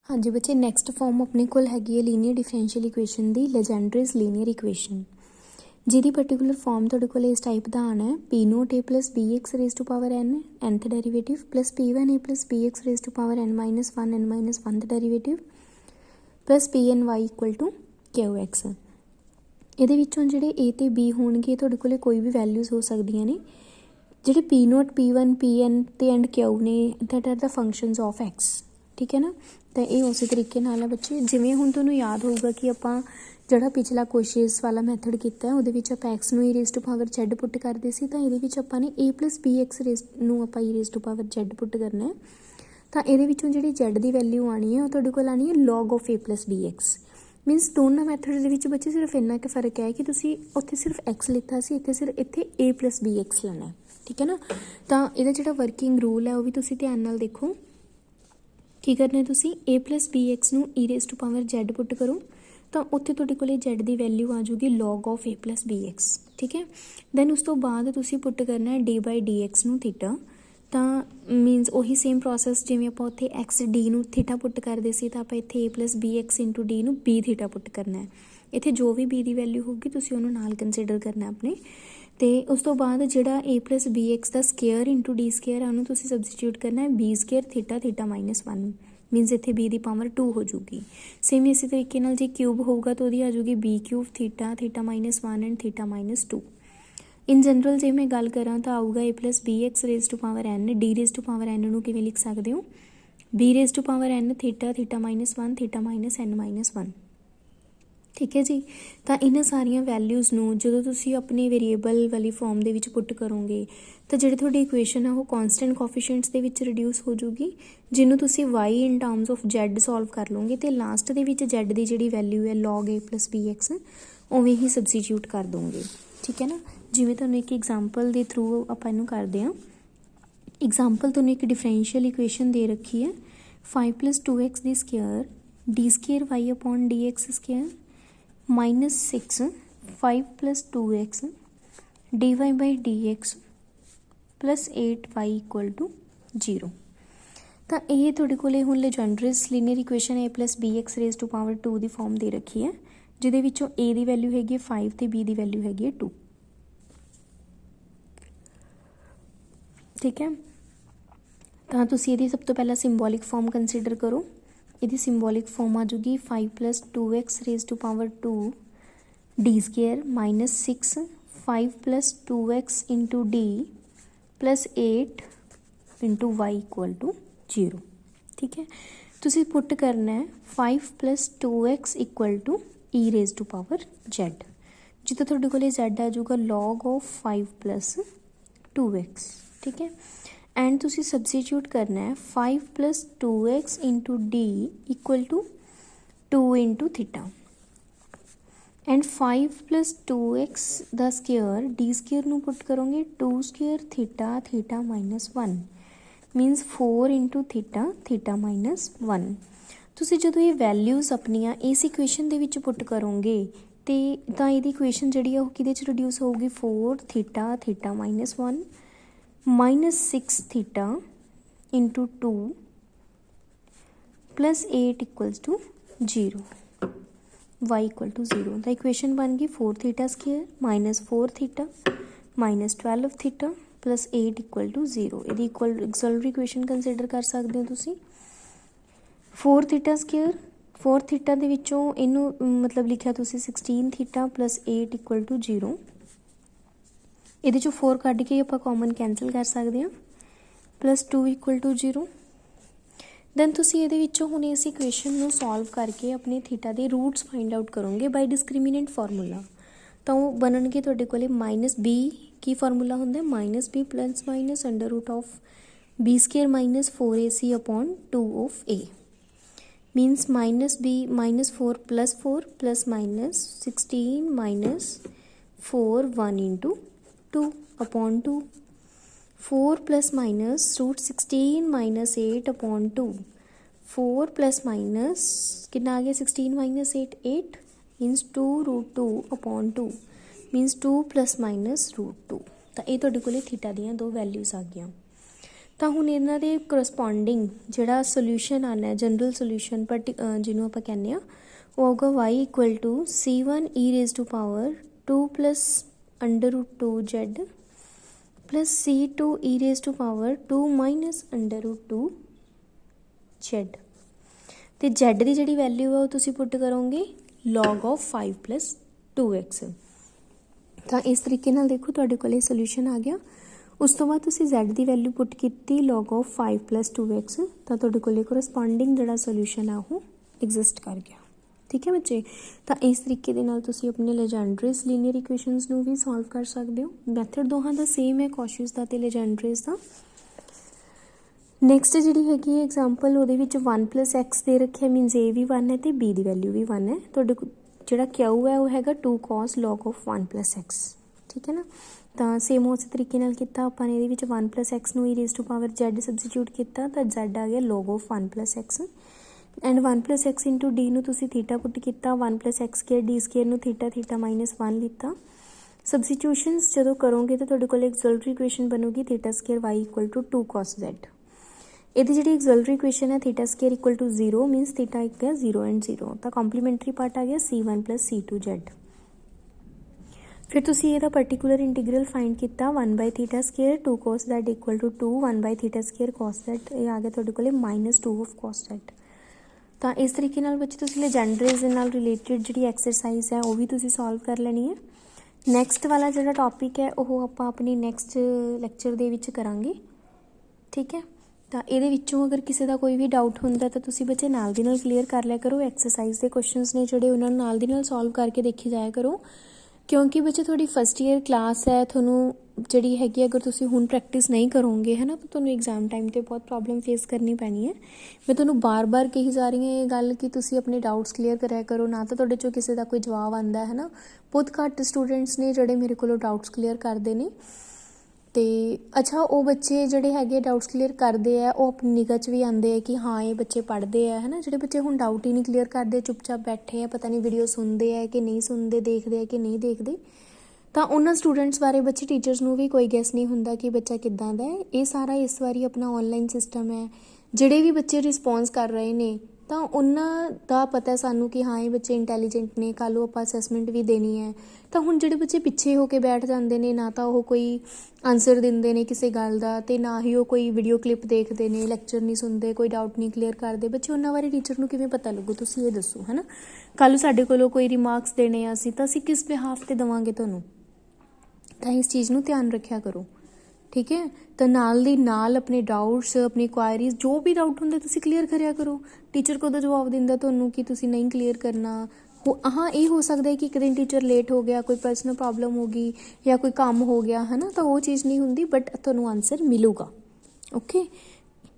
हाँ जी बच्चे, next form अपने कोल हैगी है लीनियर डिफरेंशियल इक्वेशन दी लेजेंड्रेज लीनियर इक्वेशन, जिहदी पर्टिकुलर फॉर्म तुहाडे कोल इस टाइप दा आना है p naught a plus B x raise to power n nth derivative plus p one a plus B x raise to power n minus one derivative plus p n y equal to q x. ਇਹਦੇ ਵਿੱਚੋਂ ਜਿਹੜੇ ए ਤੇ B ਹੋਣਗੇ ਤੁਹਾਡੇ ਕੋਲੇ ਕੋਈ ਵੀ values ਹੋ ਸਕਦੀਆਂ ਨੇ। ਜਿਹੜੇ ਪੀ ਨੋਟ ਪੀ ਵਨ ਪੀ ਐਨ ਤੇ ਐਂਡ ਕਿਊ ਨੇ that are the functions of x, ठीक है ना। तो ये उस तरीके नाल है बच्चे, जिवें हुण तुहानूं याद होगा कि आपां जिहड़ा पिछला कोशिश वाला मैथड कीता है उहदे विच आपां एक्स नूं E raise to power Z put करदे सी, तां इहदे विच आपां ने A plus B x raise नूं आपां E raise to power Z put करना है। तां इहदे विचों जिहड़ी जेड दी वैल्यू आनी है वो तुहाडे कोल आनी है log of A plus B x. Means दोनों मैथड दे विच बच्चे सिर्फ इन्ना क फर्क है कि तुसीं उत्थे सिर्फ एक्स लिखा सी, इत्थे सिर्फ इत्थे ए प्लस बी एक्स लैना है, ठीक है ना। तां इहदा जिहड़ा वर्किंग रूल है वो भी तुसीं ध्यान नाल देखो। की करना है तुसी ए प्लस बी एक्स नूं E raise to power Z put करो तो उत्थे तुहाडे कोले जेड दी वैल्यू आ जाऊगी log of A plus B X, ठीक है। दैन उस तो बाद तुसी पुट करना है डी बाई डी एक्स नूं थीटा, तो मीनस उही सेम प्रोसैस जिवें आपां उत्थे एक्स डी नूं थीटा पुट करदे सी तां आपां इत्थे a plus B x into d नूं बी थीटा पुट करना है। इत्थे जो भी बी दी वैल्यू होगी तुसी उहनूं नाल कंसीडर करना है अपने। तो उस तो बाद जिहड़ा ए प्लस बी एक्स का स्केयर इंटू डी स्केयर है उन्होंने तुसी सबसटीट्यूट करना है b square theta theta minus one, means इत्थे बी दी पावर 2 हो जूगी। सेम इसी तरीके नाल जे क्यूब होगा तो वह आ जूगी b cube theta theta minus one and theta minus 2। In general जे मैं गल करा तो आऊगा a plus B x raise to power n, d raise to power n नूं किवें लिख सकते हो b raise to power n theta theta minus one theta minus n minus one, ठीक है जी। तो इन्हां सारियां वैल्यूज़ नूं जदों तुसीं अपनी वेरीएबल वाली फॉर्म दे विच पुट करोगे तो जिहड़ी तुहाडी इक्वेशन है वो कॉन्सटेंट कोफिशिएंट्स दे विच रिड्यूस हो जूगी, जिन्हों तुसीं y in terms of z solve कर लोगे तो लास्ट दे विच जेड दी जिहड़ी वैल्यू है लॉग ए प्लस बी एक्स उवें ही सबसटीट्यूट कर दोगे, ठीक है ना। जिवें तुहानूं एक एग्जाम्पल के थ्रू आपां इहनूं करदे हां। एग्जाम्पल तुहानूं एक डिफरेंशियल इक्वेशन दे रखी है 5 + 2x दी square d square y upon d x square minus 6 5 + 2x dy by d x plus 8y equal to 0। तो ये तुहाडे कोले हुण Legendre's linear equation a plus B x raise to power 2 की form दे रखी है, जिहदे विचों ए की वैल्यू हैगी 5 तो बी की वैल्यू हैगी 2, ठीक है। तो तुसीं इहदी सब तो पहला सिंबॉलिक फॉर्म कंसीडर करो। इहदी सिंबॉलिक फॉर्म आ जूगी 5 + 2x raise to power 2 d square minus 6 5 + 2x into d plus 8 into y equal to 0, ठीक है। तुसीं पुट करना है 5 + 2x equal to e raise to power z, जिद्दां तुहाडे कोल जेड आ जाऊगा लॉग ऑफ 5 + 2x, ठीक है। एंड तुसी सबस्टिट्यूट करना है 5 + 2x into d equal to 2 into theta and 5 + 2x the square d square नूं पुट करोगे 2 square theta theta minus 1 means 4 into theta theta minus 1। तुसी जदों ये वैल्यूज़ अपनियां इस इक्वेशन दे विच पुट करोगे तो तां इहदी इक्वेशन जिहड़ी आ ओह किहदे च रिड्यूस होगी 4 theta theta minus 1 minus 6 theta into 2 plus 8 equals to 0 y equal to 0। The equation बन गई 4 theta square minus 4 theta minus 12 theta plus 8 equal to 0। यदि इक्वल एक्सलरी इक्वेशन कंसीडर कर सकते हो तुसी 4 थीटा स्केयर 4 थीटा दे विचों इनू मतलब लिखा तुसी 16 थीटा प्लस 8 इक्वल टू 0। ये 4 कढ़ के आप कॉमन कैंसल कर सकते हैं प्लस 2 इक्वल टू 0। दैन तुसी ये हुण इस इक्वेशन नूं सॉल्व करके अपने थीटा के रूट्स फाइंड आउट करोगे बाय डिस्क्रिमिनेंट फार्मूला, तो बननगे तुहाडे कोले माइनस बी की फार्मूला हुंदा minus b plus minus under root of b square minus 4ac upon 2 of a means minus b minus 4 plus minus 16 minus 4 1 into 2 upon 2 4 plus minus root 16 minus 8 upon 2 4 plus minus कितना आ गया 16 minus 8 8 मीनस 2 root 2 upon 2 means 2 plus minus root 2। तो ये तुहाडे कोले theta दियां दो values आ गई। ਤਾਂ ਹੁਣ ਇਹਨਾਂ ਦੇ ਕਰਸਪੋਂਡਿੰਗ ਜਿਹੜਾ ਸੋਲਿਊਸ਼ਨ ਆਉਣਾ ਜਨਰਲ ਸੋਲਿਊਸ਼ਨ ਬਟ ਜਿਹਨੂੰ ਆਪਾਂ ਕਹਿੰਦੇ ਆ ਉਹ ਆਊਗਾ y equal to c1 e raise to power 2 plus √2z plus c2 e raised to power 2 minus √2z ਤੇ z ਦੀ ਜਿਹੜੀ ਵੈਲਿਊ ਆ ਉਹ ਤੁਸੀਂ ਪੁੱਟ ਕਰੋਗੇ log of 5 plus 2x। ਤਾਂ ਇਸ ਤਰੀਕੇ ਨਾਲ ਦੇਖੋ ਤੁਹਾਡੇ ਕੋਲ ਇਹ ਸੋਲੂਸ਼ਨ ਆ ਗਿਆ। ਉਸ ਤੋਂ ਬਾਅਦ ਤੁਸੀਂ z ਦੀ ਵੈਲਿਊ ਪੁੱਟ ਕੀਤੀ log of 5 plus 2x ਤਾਂ ਤੁਹਾਡੇ ਕੋਲ ਕੋਰਸਪੋਂਡਿੰਗ ਜਿਹੜਾ ਸੋਲੂਸ਼ਨ ਆ ਉਹ ਐਗਜ਼ਿਸਟ ਕਰ ਗਿਆ। ਠੀਕ ਹੈ ਬੱਚੇ, ਤਾਂ ਇਸ ਤਰੀਕੇ ਦੇ ਨਾਲ ਤੁਸੀਂ ਆਪਣੇ ਲੈਜੈਂਡਰੇਜ਼ ਲੀਨੀਅਰ ਇਕੁਏਸ਼ਨਸ ਨੂੰ ਵੀ ਸੋਲਵ ਕਰ ਸਕਦੇ ਹੋ। ਮੈਥਡ ਦੋਹਾਂ ਦਾ ਸੇਮ ਹੈ, ਕੌਸ਼ੀਅਸ ਦਾ ਤੇ ਲੈਜੈਂਡਰੇਜ਼ ਦਾ। ਨੈਕਸਟ ਜਿਹੜੀ ਹੈਗੀ ਹੈ ਐਗਜ਼ਾਮਪਲ, ਉਹਦੇ ਵਿੱਚ 1 + x ਦੇ ਰੱਖਿਆ, ਮੀਨਸ a ਵੀ 1 ਹੈ ਤੇ b ਦੀ ਵੈਲਿਊ ਵੀ 1 ਹੈ। ਤੁਹਾਡੇ ਜਿਹੜਾ q ਹੈ ਉਹ ਹੈਗਾ 2 cos log of 1 + x। ਠੀਕ ਹੈ ਨਾ, ਤਾਂ ਸੇਮ ਉਸੇ ਤਰੀਕੇ ਨਾਲ ਕੀਤਾ ਆਪਾਂ ਨੇ। ਇਹਦੇ ਵਿੱਚ 1 + x ਨੂੰ e raised to power z substitute ਕੀਤਾ ਤਾਂ z ਆ ਗਿਆ log of 1 + x and 1 + x into d ਨੂੰ ਤੁਸੀਂ ਥੀਟਾ ਪੁੱਟ ਕੀਤਾ, 1 + x² d² ਨੂੰ ਥੀਟਾ -1 ਲਿੱਤਾ। ਸਬਸਟੀਟਿਊਸ਼ਨਸ ਜਦੋਂ ਕਰੋਗੇ ਤਾਂ ਤੁਹਾਡੇ ਕੋਲ ਐਕਸਲਟਰੀ ਇਕੁਏਸ਼ਨ ਬਣੂਗੀ θ² y = 2 cos z। ਇਹਦੀ ਜਿਹੜੀ ਐਕਸਲਟਰੀ ਇਕੁਏਸ਼ਨ ਹੈ θ² = 0 ਮੀਨਸ ਥੀਟਾ ਇੱਕ ਹੈ 0 ਐਂਡ 0 ਤਾਂ ਕੰਪਲੀਮੈਂਟਰੀ ਪਾਰਟ ਆ ਗਿਆ c1 + c2z। ਫਿਰ ਤੁਸੀਂ ਇਹਦਾ ਪਰਟੀਕੂਲਰ ਇੰਟੀਗਰਲ ਫਾਈਂਡ ਕੀਤਾ 1/θ² 2 cos z = 2 1/θ² cos z। ਇਹ ਆ ਗਿਆ ਤੁਹਾਡੇ ਕੋਲ -2 of cos z। ਤਾਂ ਇਸ ਤਰੀਕੇ ਨਾਲ ਬੱਚੇ ਤੁਸੀਂ ਲੈਜੈਂਡਰੇਜ਼ ਦੇ ਨਾਲ ਰਿਲੇਟਡ ਜਿਹੜੀ ਐਕਸਰਸਾਈਜ਼ ਹੈ ਉਹ ਵੀ ਤੁਸੀਂ ਸੋਲਵ ਕਰ ਲੈਣੀ ਹੈ। ਨੈਕਸਟ ਵਾਲਾ ਜਿਹੜਾ ਟੌਪਿਕ ਹੈ ਉਹ ਆਪਾਂ ਆਪਣੀ ਨੈਕਸਟ ਲੈਕਚਰ ਦੇ ਵਿੱਚ ਕਰਾਂਗੇ। ਠੀਕ ਹੈ, ਤਾਂ ਇਹਦੇ ਵਿੱਚੋਂ ਅਗਰ ਕਿਸੇ ਦਾ ਕੋਈ ਵੀ ਡਾਊਟ ਹੁੰਦਾ ਤਾਂ ਤੁਸੀਂ ਬੱਚੇ ਨਾਲ ਦੀ ਨਾਲ ਕਲੀਅਰ ਕਰ ਲਿਆ ਕਰੋ। ਐਕਸਰਸਾਈਜ਼ ਦੇ ਕੁਐਸਚਨਸ ਨੇ ਜਿਹੜੇ ਉਹਨਾਂ ਨੂੰ ਨਾਲ ਦੀ ਨਾਲ ਸੋਲਵ ਕਰਕੇ ਦੇਖੀ ਜਾਇਆ ਕਰੋ, ਕਿਉਂਕਿ ਬੱਚੇ ਤੁਹਾਡੀ ਫਸਟ ਈਅਰ ਕਲਾਸ ਹੈ। ਤੁਹਾਨੂੰ ਜਿਹੜੀ ਹੈਗੀ ਅਗਰ ਤੁਸੀਂ ਹੁਣ ਪ੍ਰੈਕਟਿਸ ਨਹੀਂ ਕਰੋਗੇ ਹੈ ਨਾ ਤਾਂ ਤੁਹਾਨੂੰ ਐਗਜ਼ਾਮ ਟਾਈਮ 'ਤੇ ਬਹੁਤ ਪ੍ਰੋਬਲਮ ਫੇਸ ਕਰਨੀ ਪੈਣੀ ਹੈ। ਮੈਂ ਤੁਹਾਨੂੰ ਬਾਰ-ਬਾਰ ਕਹੀ ਜਾ ਰਹੀ ਹਾਂ ਇਹ ਗੱਲ ਕਿ ਤੁਸੀਂ ਆਪਣੇ ਡਾਊਟਸ ਕਲੀਅਰ ਕਰਿਆ ਕਰੋ। ਨਾ ਤਾਂ ਤੁਹਾਡੇ 'ਚੋਂ ਕਿਸੇ ਦਾ ਕੋਈ ਜਵਾਬ ਆਉਂਦਾ ਹੈ ਨਾ, ਬਹੁਤ ਘੱਟ ਸਟੂਡੈਂਟਸ ਨੇ ਜਿਹੜੇ ਮੇਰੇ ਕੋਲੋਂ ਡਾਊਟਸ ਕਲੀਅਰ ਕਰਦੇ ਨੇ। ਤੇ ਅੱਛਾ, ਉਹ ਬੱਚੇ ਜਿਹੜੇ ਹੈਗੇ ਡਾਊਟਸ ਕਲੀਅਰ ਕਰਦੇ ਆ ਉਹ ਆਪਣੀ ਨਿਗਾਹ 'ਚ ਵੀ ਆਉਂਦੇ ਆ ਕਿ ਹਾਂ ਇਹ ਬੱਚੇ ਪੜ੍ਹਦੇ ਆ ਹੈ ਨਾ। ਜਿਹੜੇ ਬੱਚੇ ਹੁਣ ਡਾਊਟ ਹੀ ਨਹੀਂ ਕਲੀਅਰ ਕਰਦੇ, ਚੁੱਪਚਾਪ ਬੈਠੇ ਆ, ਪਤਾ ਨਹੀਂ ਵੀਡੀਓ ਸੁਣਦੇ ਆ ਕਿ ਨਹੀਂ ਸੁਣਦੇ, ਦੇਖਦੇ ਆ ਕਿ ਨਹੀਂ ਦੇਖਦੇ, ਤਾਂ ਉਹਨਾਂ ਸਟੂਡੈਂਟਸ ਬਾਰੇ ਬੱਚੇ ਟੀਚਰਸ ਨੂੰ ਵੀ ਕੋਈ ਗੈਸ ਨਹੀਂ ਹੁੰਦਾ ਕਿ ਬੱਚਾ ਕਿੱਦਾਂ ਦਾ ਹੈ। ਇਹ ਸਾਰਾ ਇਸ ਵਾਰੀ ਆਪਣਾ ਔਨਲਾਈਨ ਸਿਸਟਮ ਹੈ। ਜਿਹੜੇ ਵੀ ਬੱਚੇ ਰਿਸਪੌਂਸ ਕਰ ਰਹੇ ਨੇ ਤਾਂ ਉਹਨਾਂ ਦਾ ਪਤਾ ਸਾਨੂੰ ਕਿ ਹਾਂ ਇਹ ਬੱਚੇ ਇੰਟੈਲੀਜੈਂਟ ਨੇ, ਕੱਲ੍ਹ ਨੂੰ ਆਪਾਂ ਅਸੈਸਮੈਂਟ ਵੀ ਦੇਣੀ ਹੈ। ਤਾਂ ਹੁਣ ਜਿਹੜੇ ਬੱਚੇ ਪਿੱਛੇ ਹੋ ਕੇ ਬੈਠ ਜਾਂਦੇ ਨੇ, ਨਾ ਤਾਂ ਉਹ ਕੋਈ ਆਨਸਰ ਦਿੰਦੇ ਨੇ ਕਿਸੇ ਗੱਲ ਦਾ ਅਤੇ ਨਾ ਹੀ ਉਹ ਕੋਈ ਵੀਡੀਓ ਕਲਿੱਪ ਦੇਖਦੇ ਨੇ, ਲੈਕਚਰ ਨਹੀਂ ਸੁਣਦੇ, ਕੋਈ ਡਾਊਟ ਨਹੀਂ ਕਲੀਅਰ ਕਰਦੇ, ਬੱਚੇ ਉਹਨਾਂ ਬਾਰੇ ਟੀਚਰ ਨੂੰ ਕਿਵੇਂ ਪਤਾ ਲੱਗੂ? ਤੁਸੀਂ ਇਹ ਦੱਸੋ ਹੈ ਨਾ। ਕੱਲ੍ਹ ਨੂੰ ਸਾਡੇ ਕੋਲੋਂ ਕੋਈ ਰਿਮਾਰਕਸ ਦੇਣੇ ਆ ਅਸੀਂ ਤਾਂ ਅਸੀਂ ਕਿਸ ਬਿਹਾਫ 'ਤੇ ਦੇਵਾਂਗੇ ਤੁਹਾਨੂੰ? ਤਾਂ ਇਸ ਚੀਜ਼ ਨੂੰ ਧਿਆਨ ਰੱਖਿਆ ਕਰੋ। ਠੀਕ ਹੈ, ਤਾਂ ਨਾਲ ਦੀ ਨਾਲ ਆਪਣੇ ਡਾਊਟਸ, ਆਪਣੀ ਕੁਆਇਰੀਜ਼, ਜੋ ਵੀ ਡਾਊਟ ਹੁੰਦੇ ਤੁਸੀਂ ਕਲੀਅਰ ਕਰਿਆ ਕਰੋ। ਟੀਚਰ ਕਦੋਂ ਜਵਾਬ ਦਿੰਦਾ ਤੁਹਾਨੂੰ ਕਿ ਤੁਸੀਂ ਨਹੀਂ ਕਲੀਅਰ ਕਰਨਾ? ਹਾਂ, ਇਹ ਹੋ ਸਕਦਾ ਹੈ ਕਿ ਇੱਕ ਦਿਨ ਟੀਚਰ ਲੇਟ ਹੋ ਗਿਆ, ਕੋਈ ਪਰਸਨਲ ਪ੍ਰੋਬਲਮ ਹੋ ਗਈ ਜਾਂ ਕੋਈ ਕੰਮ ਹੋ ਗਿਆ ਹੈ ਨਾ, ਤਾਂ ਉਹ ਚੀਜ਼ ਨਹੀਂ ਹੁੰਦੀ, ਬਟ ਤੁਹਾਨੂੰ ਆਨਸਰ ਮਿਲੂਗਾ। ਓਕੇ,